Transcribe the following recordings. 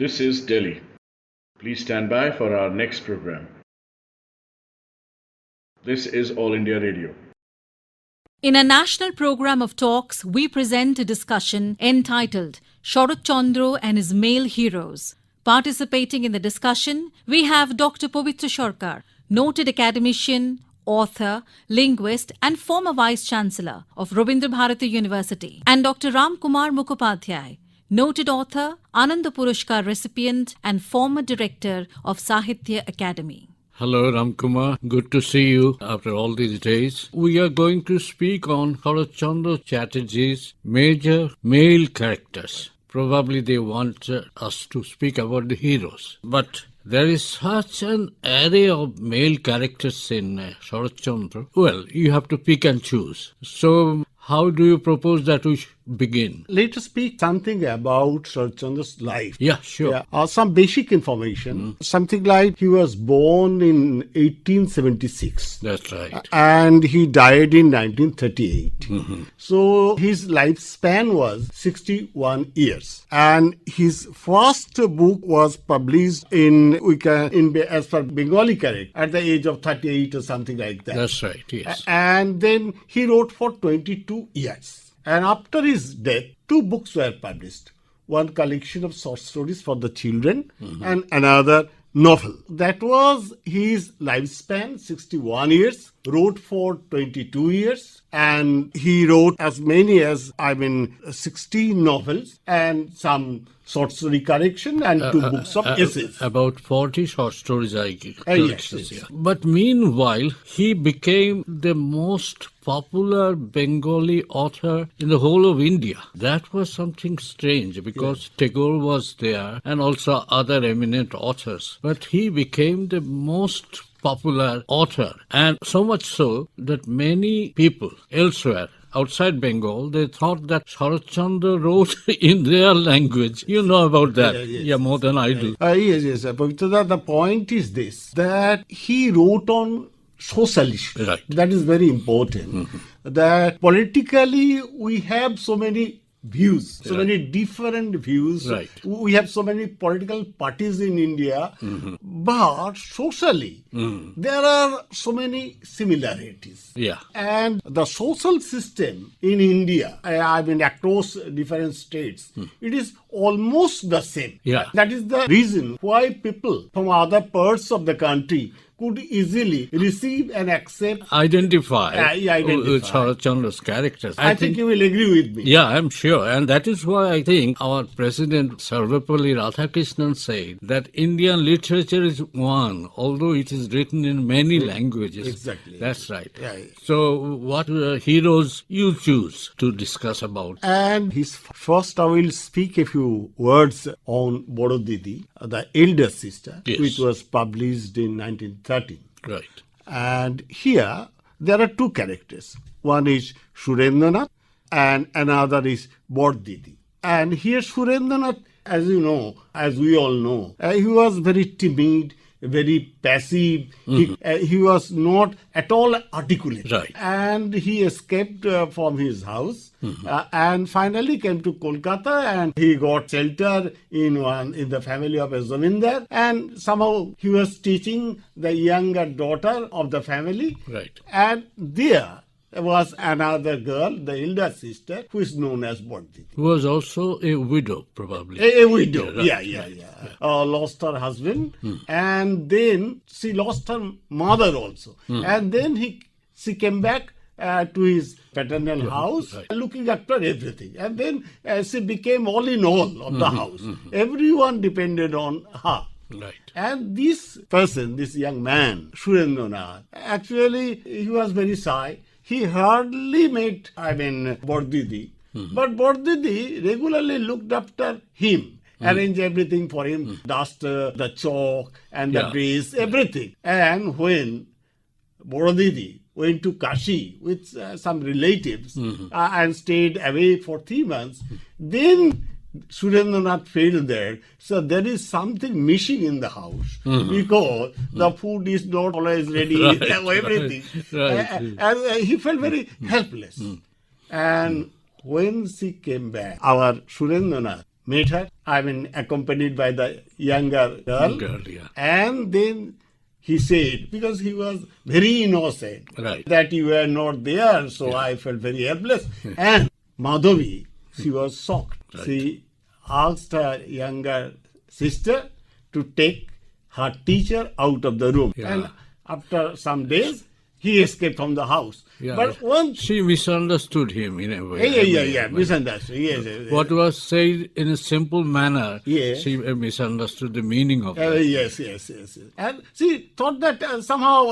This is Delhi. Please stand by for our next program. This is All India Radio. In a national program of talks, we present a discussion entitled Sarat Chandra and His Male Heroes. Participating in the discussion, we have Dr. Pavitra Sarkar, noted academician, author, linguist and former Vice-Chancellor of Rabindra Bharati University, and Dr. Ram Kumar Mukhopadhyay, noted author, Ananda Purushkar recipient and former director of Sahitya Academy. Hello, Ramkumar. Good to see you after all these days. We are going to speak on Sarat Chandra Chatterjee's major male characters. Probably they want us to speak about the heroes. But there is such an array of male characters in Sarat Chandra. Well, you have to pick and choose. So, how do you propose that we begin? Let us speak something about Sarat Chandra's life. Yeah, sure. Some basic information. Something like he was born in 1876. That's right. And he died in 1938. So his lifespan was 61 years. And his first book was published as per Bengali character at the age of 38 or something like that. That's right, yes. And then he wrote for 22 years. And after his death, 2 books were published. One collection of short stories for the children and another novel. That was his lifespan, 61 years, wrote for 22 years. And he wrote as many as, 16 novels and some short story collection and 2 books of essays. About 40 short stories I Yes. yeah. But meanwhile, he became the most popular Bengali author in the whole of India. That was something strange because Tagore was there and also other eminent authors. But he became the most popular author, and so much so that many people elsewhere outside Bengal, they thought that Sarat Chandra wrote in their language. You know about that, more than I do. Yes. Pavitra, the point is this, that he wrote on social issues. Right. That is very important. That politically we have so many views, so many different views. Right. We have so many political parties in India, but socially there are so many similarities. Yeah. And the social system in India, across different states, it is almost the same. Yeah. That is the reason why people from other parts of the country could easily receive and accept, Identify with Sarat Chandra's characters. I think you will agree with me. Yeah, I'm sure. And that is why I think our President Sarvepalli Radhakrishnan said that Indian literature is one, although it is written in many languages. Exactly. That's right. Yeah. So what heroes you choose to discuss about? And first I will speak a few words on Bodo Didi, the elder sister, Yes. which was published in 1913. Right. And here there are 2 characters. One is Surendranath and another is Bodo Didi. And here Surendranath, as you know, as we all know, he was very timid, very passive. He was not at all articulate. Right. And he escaped from his house and finally came to Kolkata, and he got shelter in the family of a zamindar, and somehow he was teaching the younger daughter of the family. Right. And there was another girl, the elder sister, who is known as Bodo Didi. Who was also a widow, probably. A widow, right. yeah. Lost her husband, and then she lost her mother also. And then she came back to his paternal house, looking after everything. And then she became all in all of the house. Everyone depended on her. Right. And this person, this young man, Surendranath, actually he was very shy. He hardly met, Bodo Didi. But Bodo Didi regularly looked after him, arranged everything for him, duster, the chalk and the dress, everything. And when Bodo Didi went to Kashi with some relatives and stayed away for 3 months, then Surendranath failed there. So there is something missing in the house because the food is not always ready, everything. Right. And he felt very helpless. And when she came back, our Surendranath met her, accompanied by the younger girl. Girl, yeah. And then he said, because he was very innocent, Right. that you were not there, so I felt very helpless. And Madhavi, she was shocked. Right. She asked her younger sister to take her teacher out of the room. Yeah. And after some days, he escaped from the house. Yeah. But once... She misunderstood him in a way. Yeah, misunderstood. Yes. What was said in a simple manner, Yes. she misunderstood the meaning of it. Yes. And she thought that somehow,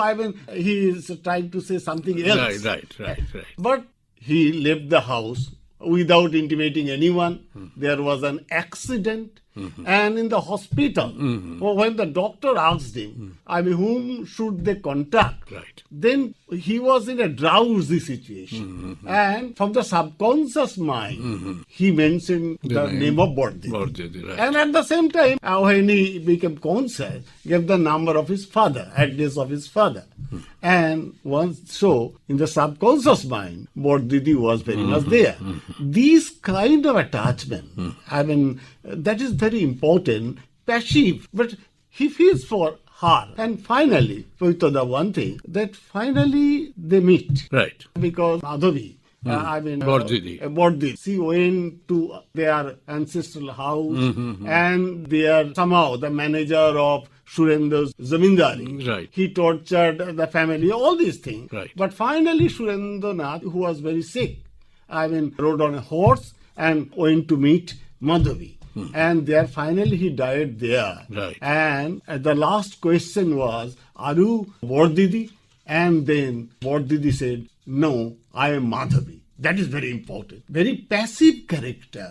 he is trying to say something else. Right. But he left the house without intimating anyone. There was an accident. And in the hospital, when the doctor asked him, whom should they contact? Right. Then he was in a drowsy situation. And from the subconscious mind, he mentioned the name of Bordidi. Bordidi, right. And at the same time, when he became conscious, gave the number of his father, address of his father. And once so, in the subconscious mind, Bordidi was very much there. This kind of attachment, that is very important, passive, but he feels for her. And finally, the one thing, that finally they meet. Right. Because Madhavi, Bordidi, she went to their ancestral house and there somehow the manager of Surendra's zamindari. Right. He tortured the family, all these things. Right. But finally Surendranath, who was very sick, rode on a horse and went to meet Madhavi. And there finally he died there. Right. And the last question was, are you Bordidi? And then Bordidi said, no, I am Madhavi. That is very important. Very passive character.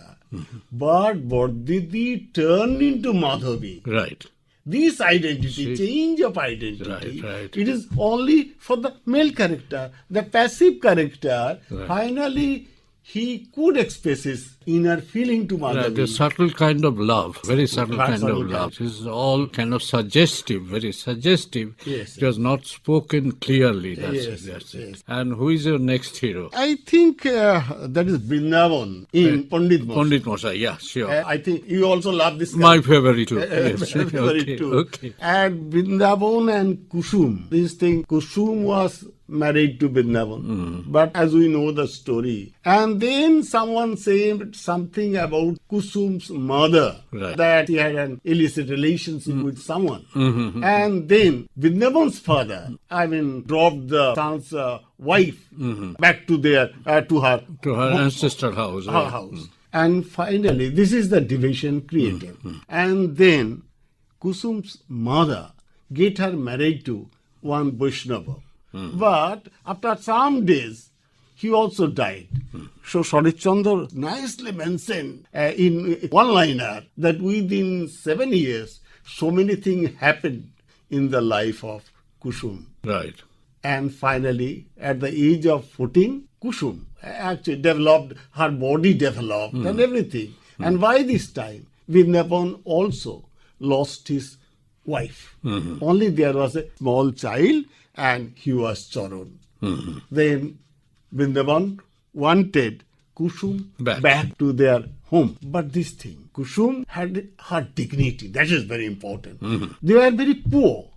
But Bordidi turned into Madhavi. Right. This identity, change of identity, Right. it is only for the male character. The passive character, finally, he could express his inner feeling to Madhavi. Right, the subtle kind of love, very subtle kind of love. This is all kind of suggestive, very suggestive. Yes. It was not spoken clearly. That's Yes. it. And who is your next hero? I think that is Vrindavan in Pandit Mosa. Pandit Mosa, yeah, sure. I think you also love this guy. My favorite too. Yes. My favorite too. Okay. And Vrindavan and Kusum. This thing, Kusum was married to Vrindavan. But as we know the story. And then someone said something about Kusum's mother. Right. That he had an illicit relationship with someone. And then Vrindavan's father, dropped the son's wife back to their, to her ancestral house. her right. house. And finally, this is the division created. And then Kusum's mother get her married to one Vaishnava. But after some days, he also died. So Sarat Chandra nicely mentioned in one-liner that within 7 years, so many things happened in the life of Kusum. Right. And finally, at the age of 14, Kusum actually developed, her body developed and everything. And by this time, Vrindavan also lost his wife. Only there was a small child and he was Charan. Then Vrindavan wanted Kusum back to their home. But this thing, Kusum had her dignity. That is very important. They were very poor,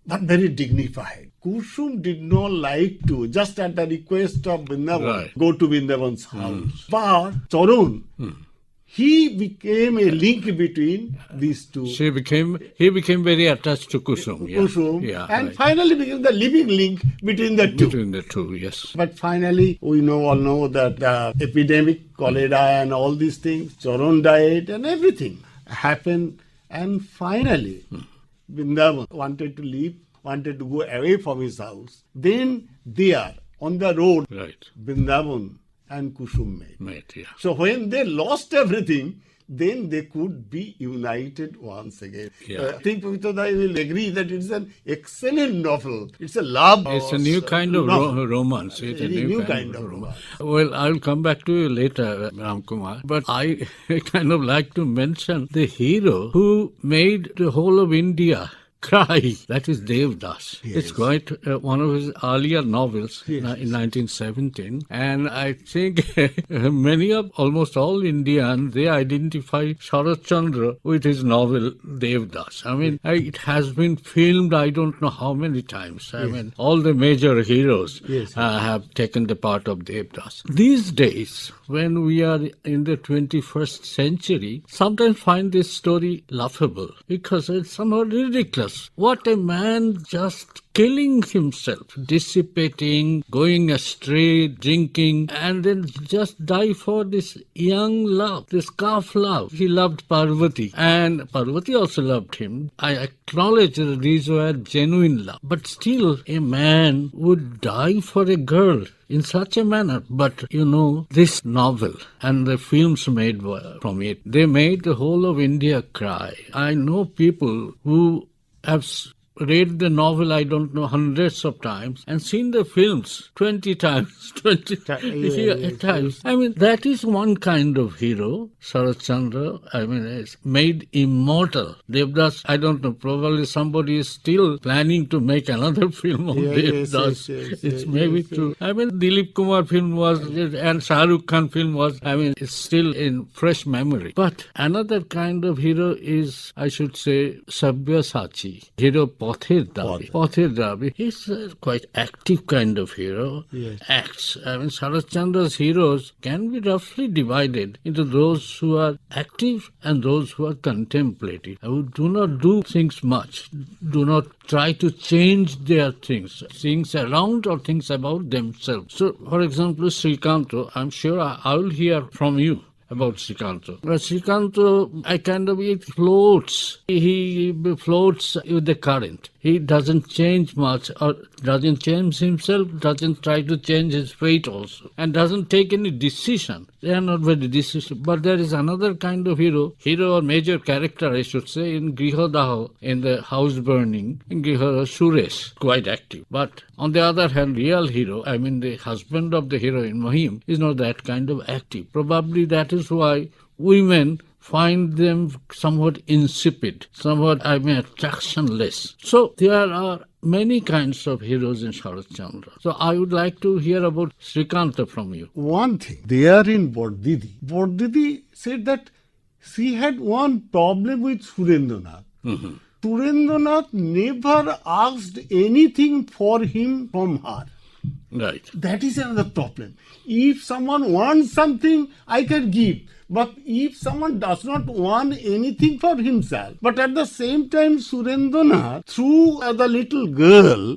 but very dignified. Kusum did not like to, just at the request of Vrindavan, go to Vrindavan's house. But Charan, he became a link between these two. He became very attached to Kusum. Yeah. Kusum, Yeah, and right. finally became the living link between the two. Between the two, yes. But finally, we all know that the epidemic, cholera and all these things, Charan died and everything happened. And finally, Vrindavan wanted to leave, wanted to go away from his house. Then there, on the road, Right. Vrindavan and Kusum met. Mate, yeah. So when they lost everything, then they could be united once again. Yeah. I think Pavitra will agree that it's an excellent novel. It's a love. It's a new kind of romance. It's a new kind of romance. Well, I'll come back to you later, Ram Kumar. But I kind of like to mention the hero who made the whole of India cry. That is Devdas. Yes. It's quite one of his earlier novels in 1917. And I think almost all Indians, they identify Sarat Chandra with his novel Devdas. I mean, it has been filmed I don't know how many times. I mean, all the major heroes have taken the part of Devdas. These days, when we are in the 21st century, sometimes find this story laughable because it's somehow ridiculous. What a man just killing himself, dissipating, going astray, drinking, and then just die for this young love, this calf love. He loved Parvati, and Parvati also loved him. I acknowledge that these were genuine love, but still a man would die for a girl in such a manner. But this novel and the films made from it, they made the whole of India cry. I know people who have read the novel, I don't know, hundreds of times, and seen the films 20 times, times. I mean, that is one kind of hero, Sarat Chandra. I mean, it's made immortal. Devdas, I don't know, probably somebody is still planning to make another film of Devdas. It's maybe true. I mean, Dilip Kumar film was, and Shah Rukh Khan film was, I mean, it's still in fresh memory. But another kind of hero is, I should say, Sabyasachi, hero Pather Dabi. He's a quite active kind of hero. Yes. Acts. I mean, Sarat Chandra's heroes can be roughly divided into those who are active and those who are contemplative, who do not do things much, do not try to change their things around or things about themselves. So, for example, Srikant, I'm sure I will hear from you about Srikant. But Srikant, it floats. He floats with the current. He doesn't change much, or doesn't change himself, doesn't try to change his fate also, and doesn't take any decision. They are not very decisive. But there is another kind of hero or major character, I should say, in Grihadaha, in the house burning, in Grihadaha, Suresh, quite active. But on the other hand, real hero, I mean the husband of the heroine, Mahim, is not that kind of active. Probably that is why women find them somewhat insipid, somewhat, attractionless. So there are many kinds of heroes in Sarat Chandra. So I would like to hear about Srikanta from you. One thing, there in Bordidi said that she had one problem with Surendranath. Mm-hmm. Surendranath never asked anything for him from her. Right. That is another problem. If someone wants something, I can give. But if someone does not want anything for himself, but at the same time, Surendranath, through the little girl,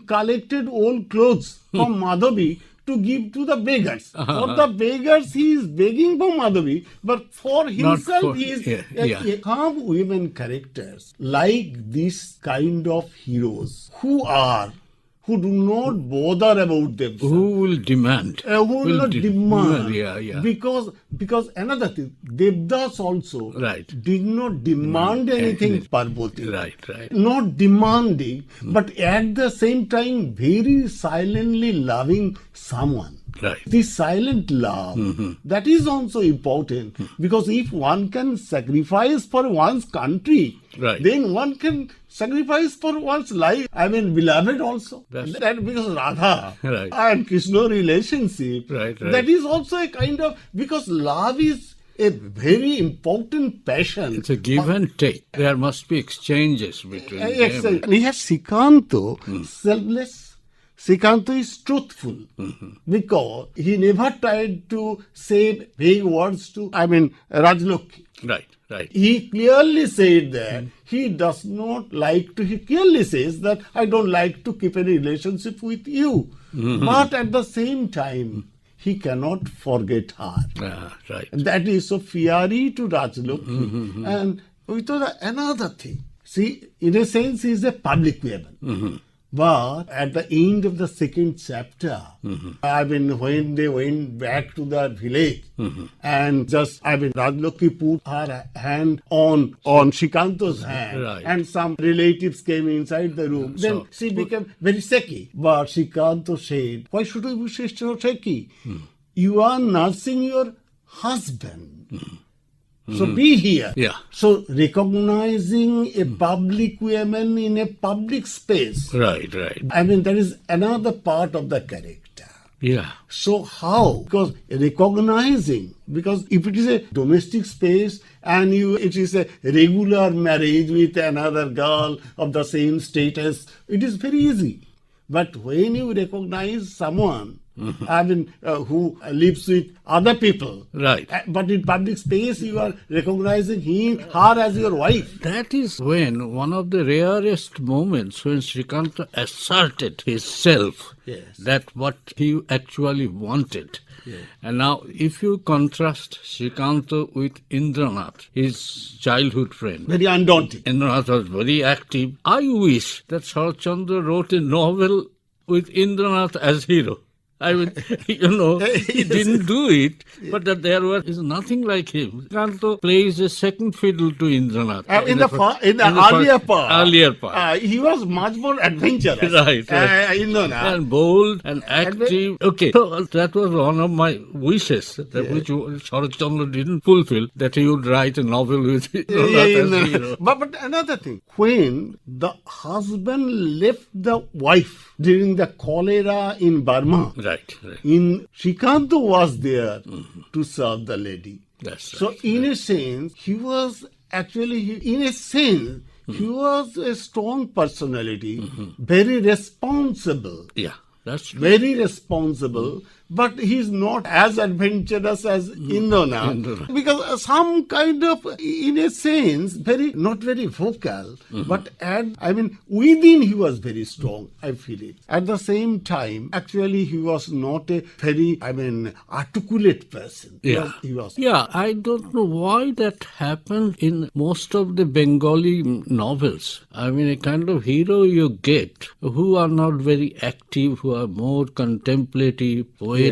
collected old clothes from Madhavi to give to the beggars. For the beggars, he is begging for Madhavi, but for himself, he is calm women characters like this kind of heroes who do not bother about themselves. Who will demand? Who will not demand. Yeah. Because another thing, Devdas also did not demand anything Parvati. Right. Not demanding, but at the same time very silently loving someone. Right. This silent love, that is also important, because if one can sacrifice for one's country, then one can sacrifice for one's life. Beloved also. That because Radha and Krishna relationship, that is also a kind of, because love is a very important passion. It's a give and take. There must be exchanges between them. And he has Srikant, selfless. Srikant is truthful, because he never tried to say vague words to, Rajlokhi. Right. He clearly said that he does not like to, he clearly says that I don't like to keep any relationship with you. But at the same time, he cannot forget her. Right. That is so fiery to Rajlokhi. And with another thing, see, in a sense, he is a public weapon. But at the end of the second chapter, when they went back to the village, and just, Rajlokhi put her hand on Srikanto's hand, and some relatives came inside the room. Then she became very shaky. But Srikanto said, why should I be so shaky? You are nursing your husband. So be here. Yeah. So recognizing a public woman in a public space. Right. I mean, that is another part of the character. Yeah. So how? Because recognizing, because if it is a domestic space and it is a regular marriage with another girl of the same status, it is very easy. But when you recognize someone, I mean, who lives with other people, Right. But in public space, you are recognizing her as your wife. That is when one of the rarest moments when Srikant asserted his self, Yes. that what he actually wanted. And now, if you contrast Srikant with Indranath, his childhood friend, Very undaunted. Indranath was very active. I wish that Sarat Chandra wrote a novel with Indranath as hero. I mean, he didn't do it, but that there is nothing like him. Srikant plays a second fiddle to Indranath. In the earlier part, he was much more adventurous. Right. Indranath. And bold and active. Okay, so that was one of my wishes, which Sarat Chandra didn't fulfill, that he would write a novel with Indranath as hero. But another thing, when the husband left the wife during the cholera in Burma, Right. in Srikant was there to serve the lady. That's right. So in a sense, he was actually, he was a strong personality, very responsible. Yeah, that's true. Very responsible, but he's not as adventurous as Indranath. Because some kind of, in a sense, not very vocal, but within he was very strong, I feel it. At the same time, actually he was not a very, articulate person. Yeah. He was. Yeah, I don't know why that happened in most of the Bengali novels. I mean, a kind of hero you get who are not very active, who are more contemplative, poetic.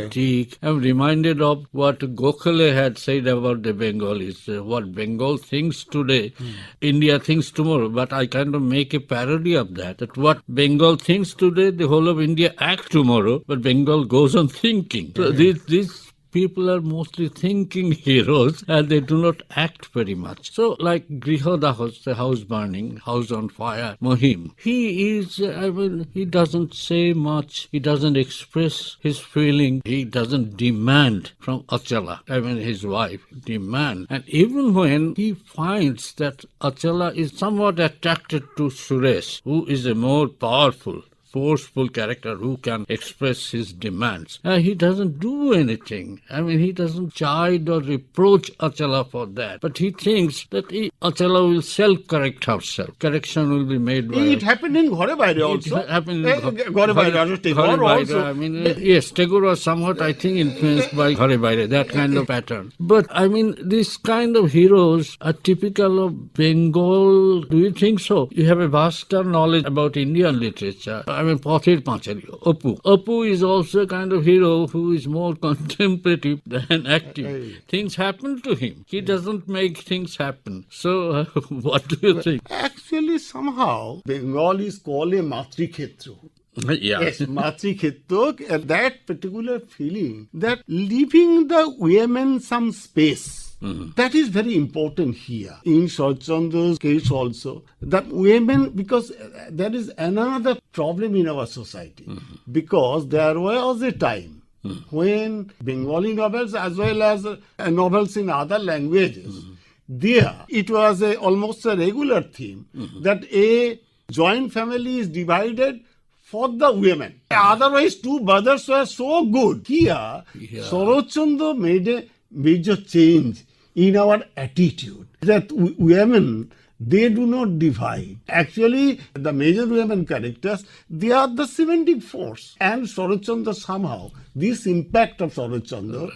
I'm reminded of what Gokhale had said about the Bengalis. What Bengal thinks today, India thinks tomorrow. But I kind of make a parody of that what Bengal thinks today, the whole of India act tomorrow, but Bengal goes on thinking. So these people are mostly thinking heroes and they do not act very much. So like Grihadahos, the house burning, house on fire, Mohim, he is, he doesn't say much, he doesn't express his feeling, he doesn't demand from Achala, his wife, demand. And even when he finds that Achala is somewhat attracted to Suresh, who is a more powerful, forceful character who can express his demands. He doesn't do anything. He doesn't chide or reproach Achala for that. But he thinks that Achala will self-correct herself. Correction will be made by... It happened in Ghore Baire also. It happened in Ghore Baire, Tagore also. Yes, Tagore was somewhat, I think, influenced by Ghore Baire, that kind of pattern. But, this kind of heroes are typical of Bengal. Do you think so? You have a vaster knowledge about Indian literature. Pothir Panchali, Apu is also a kind of hero who is more contemplative than active. Things happen to him. He doesn't make things happen. So, what do you think? Actually, somehow, Bengal is called a Matrikhetro. Yeah. Yes, Matrikhetro, and that particular feeling that leaving the women some space. That is very important here. In Sarat Chandra's case also, that women, because there is another problem in our society, because there was a time when Bengali novels as well as novels in other languages, there it was almost a regular theme that a joint family is divided for the women. Otherwise, two brothers were so good. Here, Sarat Chandra made a major change in our attitude that women, they do not divide. Actually, the major women characters, they are the cementing force. And Sarat Chandra somehow, this impact of Sarat Chandra,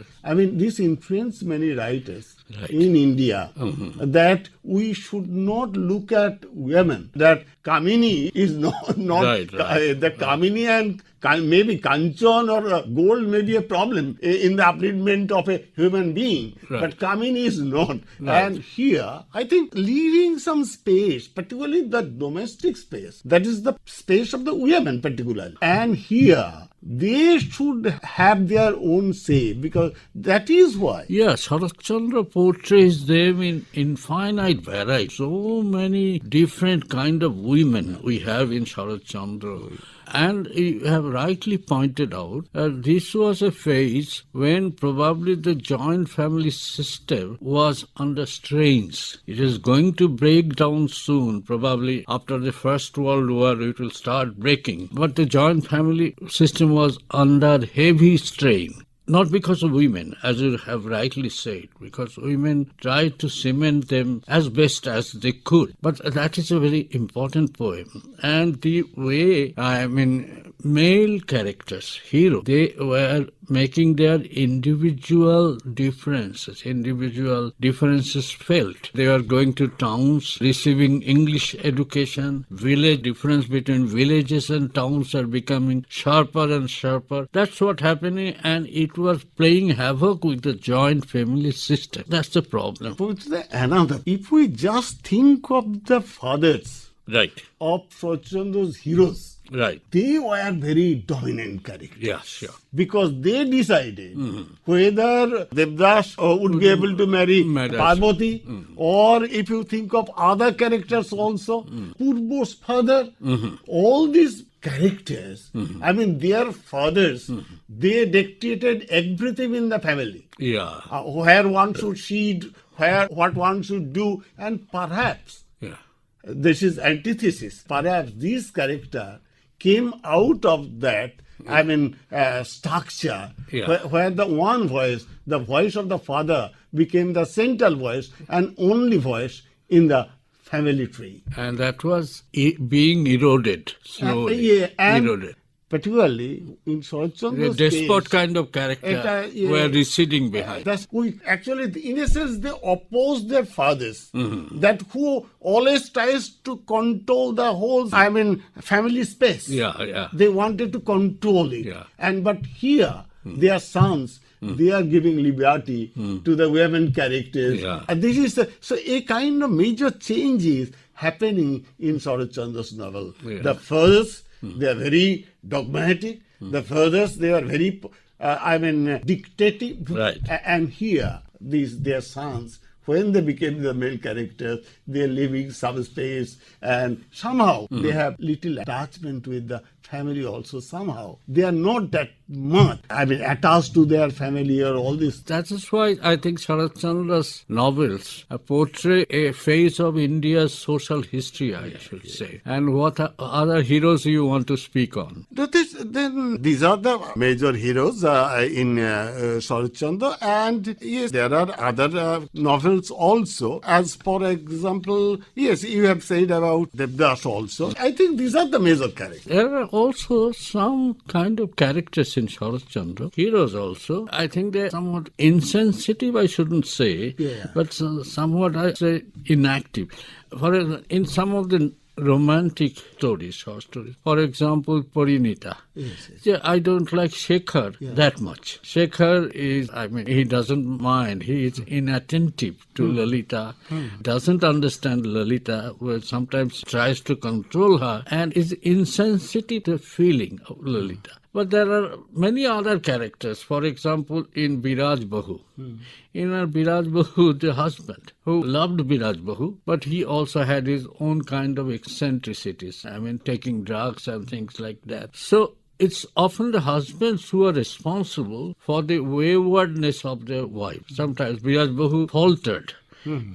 this influenced many writers in India, that we should not look at women, that Kamini is not the Kamini and maybe Kanchan or gold may be a problem in the upliftment of a human being, but Kamini is not. And here, I think leaving some space, particularly the domestic space, that is the space of the women particularly. And here, they should have their own say, because that is why. Yeah, Sarat Chandra portrays them in infinite variety. So many different kind of women we have in Sarat Chandra. And you have rightly pointed out that this was a phase when probably the joint family system was under strains. It is going to break down soon. Probably after the First World War it will start breaking. But the joint family system was under heavy strain. Not because of women, as you have rightly said, because women tried to cement them as best as they could. But that is a very important poem. And the way, male characters, hero, they were making their individual differences felt. They were going to towns, receiving English education, village difference between villages and towns are becoming sharper and sharper. That's what happening, and it was playing havoc with the joint family system. That's the problem. Another, if we just think of the fathers Right. of Sarat Chandra's heroes, Right. they were very dominant characters. Yeah, sure. Because they decided whether Devdas would be able to marry Parvati, or if you think of other characters also, Purbo's father, all these characters, their fathers, they dictated everything in the family. Yeah. Where one should sit, what one should do, and perhaps, Yeah. this is antithesis, perhaps this character came out of that, structure, where the one voice, the voice of the father, became the central voice and only voice in the family tree. And that was being eroded slowly. Eroded. Particularly in Sarat Chandra's The despot case, kind of character were receding behind. Actually, in a sense, they oppose their fathers, that who always tries to control the whole, family space. Yeah. They wanted to control it. Yeah. But here, their sons, they are giving liberty to the women characters. Yeah. And this is a kind of major change is happening in Sarat Chandra's novel. Yeah. The fathers, they are very dogmatic. The fathers, they are very, dictative. Right. And here, their sons, when they became the male characters, they are living some space, and somehow they have little attachment with the family also somehow. They are not that much, attached to their family or all this. That is why I think Sarat Chandra's novels portray a phase of India's social history, I should say. And what other heroes you want to speak on? These are the major heroes in Sarat Chandra, and yes, there are other novels also. As for example, yes, you have said about Devdas also. I think these are the major characters. There are also some kind of characters in Sarat Chandra, heroes also. I think they're somewhat insensitive, I shouldn't say, but somewhat, I say, inactive. In some of the romantic stories, short stories. For example, Parinita. Yes. I don't like Shekhar that much. Shekhar is, he doesn't mind. He is inattentive to Lalita, doesn't understand Lalita, well, sometimes tries to control her, and is insensitive to the feeling of Lalita. But there are many other characters. For example, in Biraj Bahu. In Biraj Bahu, the husband, who loved Biraj Bahu, but he also had his own kind of eccentricities. Taking drugs and things like that. So it's often the husbands who are responsible for the waywardness of their wife. Sometimes Biraj Bahu faltered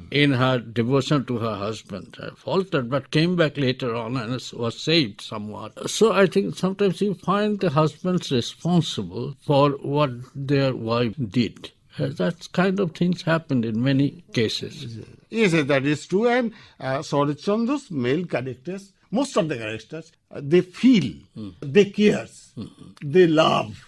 in her devotion to her husband. Faltered, but came back later on and was saved somewhat. So I think sometimes you find the husbands responsible for what their wife did. That kind of things happened in many cases. Yes, that is true. And Sarat Chandra's male characters, most of the characters, they feel, they care, they love,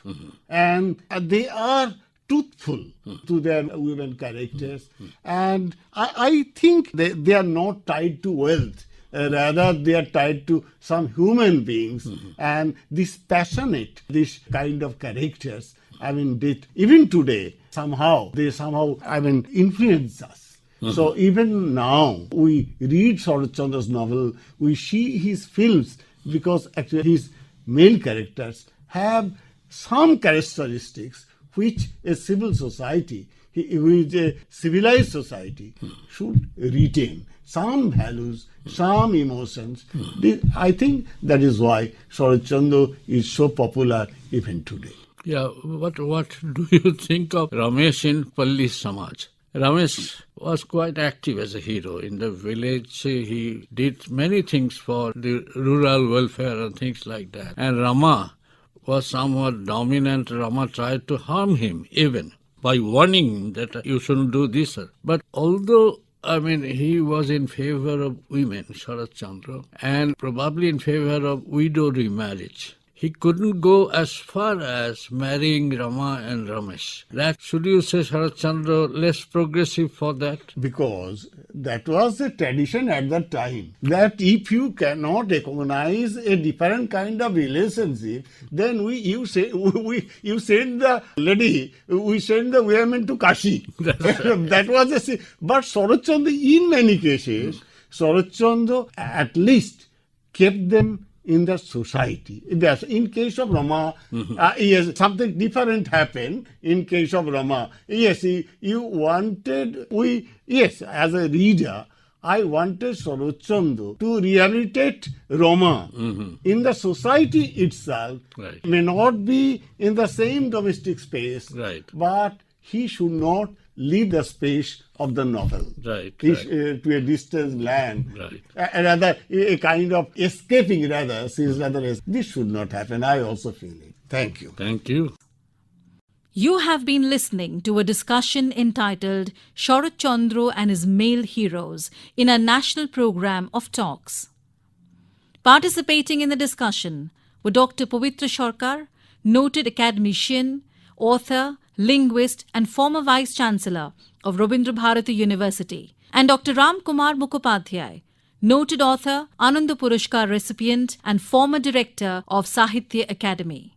and they are truthful to their women characters. And I think they are not tied to wealth. Rather, they are tied to some human beings. And this passionate, this kind of characters, even today, they influence us. So even now, we read Sarat Chandra's novel, we see his films, because actually his male characters have some characteristics which a civil society, which a civilized society should retain. Some values, some emotions. I think that is why Sarat Chandra is so popular even today. Yeah, what do you think of Ramesh in Palli Samaj? Ramesh was quite active as a hero. In the village, he did many things for the rural welfare and things like that. And Rama was somewhat dominant. Rama tried to harm him even by warning him that you shouldn't do this. But although he was in favor of women, Sarat Chandra, and probably in favor of widow remarriage. He couldn't go as far as marrying Rama and Ramesh. That, should you say, Sarat Chandra less progressive for that? Because that was the tradition at that time, that if you cannot recognize a different kind of relationship, then you send the lady, we send the women to Kashi. That was but Sarat Chandra, in many cases, Sarat Chandra at least kept them in the society. In case of Rama, yes, something different happened. In case of Rama, yes, as a reader, I wanted Sarat Chandra to rehabilitate Rama in the society itself. Right. May not be in the same domestic space, right, but he should not leave the space of the novel, right. To a distant land, right. Rather a kind of escaping. This should not happen. I also feel it. Thank you. Thank you. You have been listening to a discussion entitled Sarat Chandra and His Male Heroes in a national program of talks. Participating in the discussion were Dr. Pavitra Sarkar, noted academician, author, linguist and former Vice-Chancellor of Rabindra Bharati University, and Dr. Ram Kumar Mukhopadhyay, noted author, Ananda Purushkar recipient and former Director of Sahitya Academy.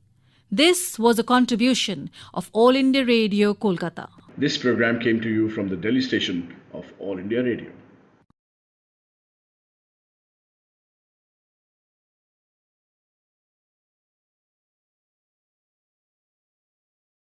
This was a contribution of All India Radio, Kolkata. This program came to you from the Delhi station of All India Radio.